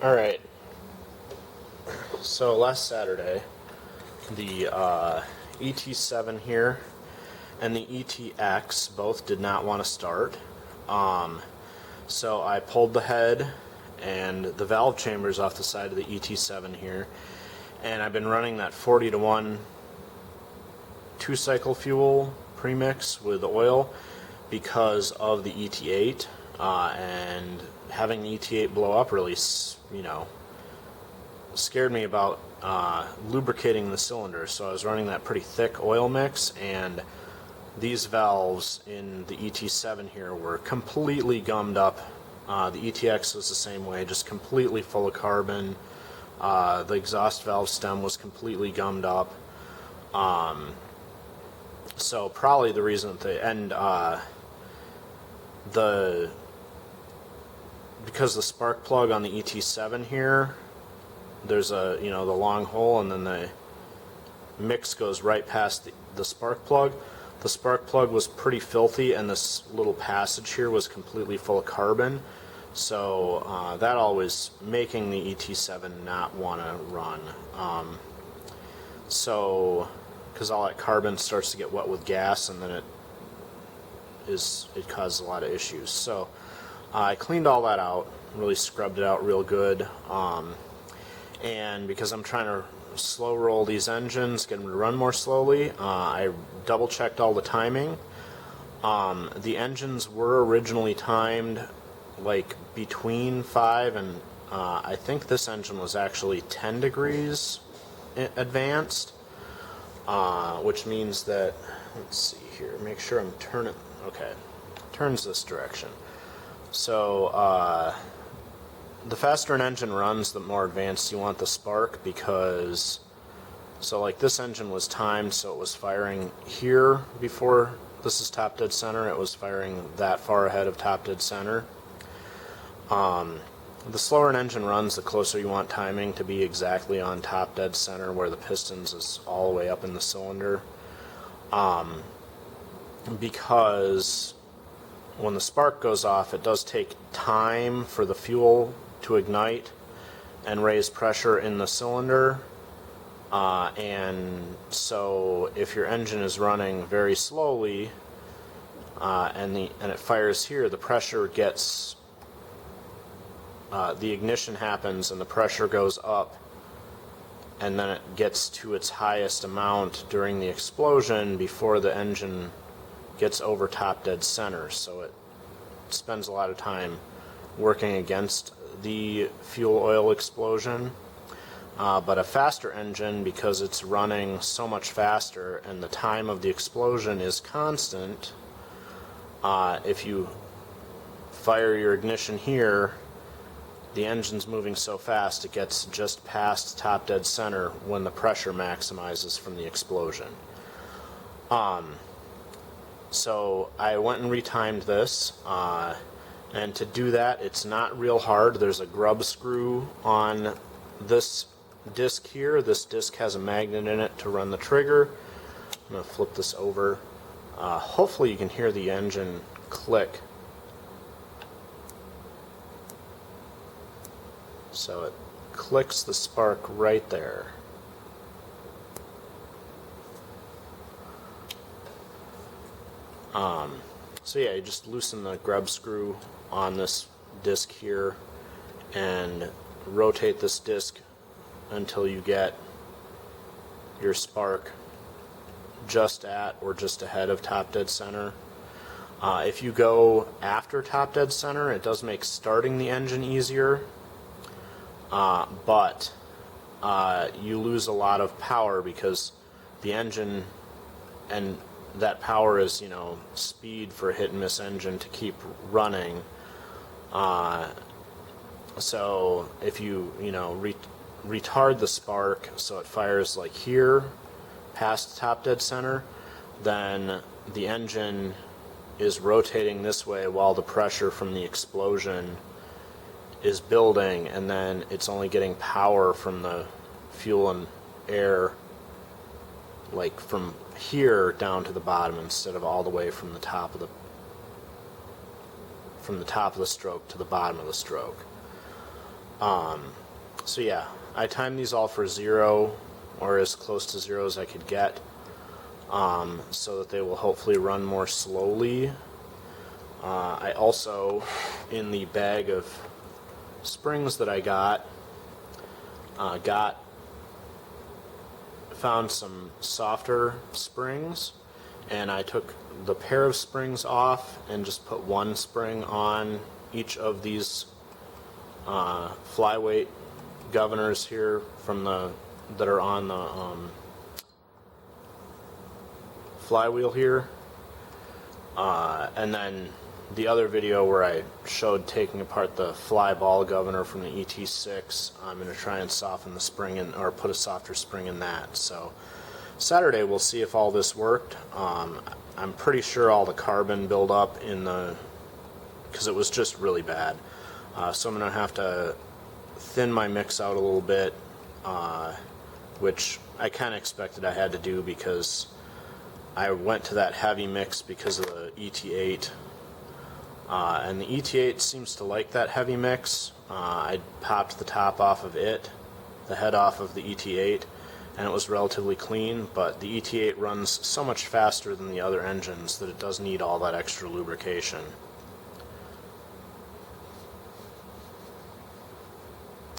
Alright, so last Saturday, the ET7 here and the ETX both did not want to start. So I pulled the head and the valve chambers off the side of the ET7 here, and I've been running that 40-to-1 two-cycle fuel premix with oil because of the ET8, and having the ET8 blow up really, scared me about lubricating the cylinder. So I was running that pretty thick oil mix, and these valves in the ET7 here were completely gummed up. The ETX was the same way, just completely full of carbon. The exhaust valve stem was completely gummed up. So probably the reason that they end because the spark plug on the ET7 here, there's a the long hole, and then the mix goes right past the spark plug. The spark plug was pretty filthy, and this little passage here was completely full of carbon. So that all was making the ET7 not want to run. Because all that carbon starts to get wet with gas, and then it causes a lot of issues. So I cleaned all that out, really scrubbed it out real good. And because I'm trying to slow roll these engines, get them to run more slowly, I double checked all the timing. The engines were originally timed like between 5 and I think this engine was actually 10 degrees advanced, which means that, let's see here, make sure I'm turning, okay, turns this direction. So the faster an engine runs, the more advanced you want the spark, because, so like this engine was timed so it was firing here before this is top dead center. It was firing that far ahead of top dead center. The slower an engine runs, the closer you want timing to be exactly on top dead center where the pistons is all the way up in the cylinder. Because when the spark goes off, it does take time for the fuel to ignite and raise pressure in the cylinder, and so if your engine is running very slowly and it fires here, the pressure gets the ignition happens and the pressure goes up, and then it gets to its highest amount during the explosion before the engine gets over top dead center. So it spends a lot of time working against the fuel oil explosion. But a faster engine, because it's running so much faster and the time of the explosion is constant, if you fire your ignition here, the engine's moving so fast it gets just past top dead center when the pressure maximizes from the explosion. So I went and retimed this, and to do that, it's not real hard. There's a grub screw on this disc here. This disc has a magnet in it to run the trigger. I'm going to flip this over. Hopefully you can hear the engine click. So it clicks the spark right there. So yeah, you just loosen the grub screw on this disc here and rotate this disc until you get your spark just at or just ahead of top dead center. If you go after top dead center, it does make starting the engine easier, but you lose a lot of power because the engine, and that power is, speed for a hit and miss engine to keep running. So if you, retard the spark so it fires like here past top dead center, then the engine is rotating this way while the pressure from the explosion is building, and then it's only getting power from the fuel and air like from here down to the bottom instead of all the way from the top of the stroke to the bottom of the stroke. So yeah, I timed these all for 0 or as close to 0 as I could get, so that they will hopefully run more slowly. I also, in the bag of springs that I found some softer springs, and I took the pair of springs off and just put one spring on each of these flyweight governors here that are on the flywheel here, and then the other video where I showed taking apart the fly ball governor from the ET6, I'm going to try and soften the spring or put a softer spring in that. So Saturday we'll see if all this worked. I'm pretty sure all the carbon buildup because it was just really bad. So I'm going to have to thin my mix out a little bit, which I kind of expected I had to do because I went to that heavy mix because of the ET8. And the ET8 seems to like that heavy mix. I popped the top off of it, the head off of the ET8, and it was relatively clean, but the ET8 runs so much faster than the other engines that it does need all that extra lubrication.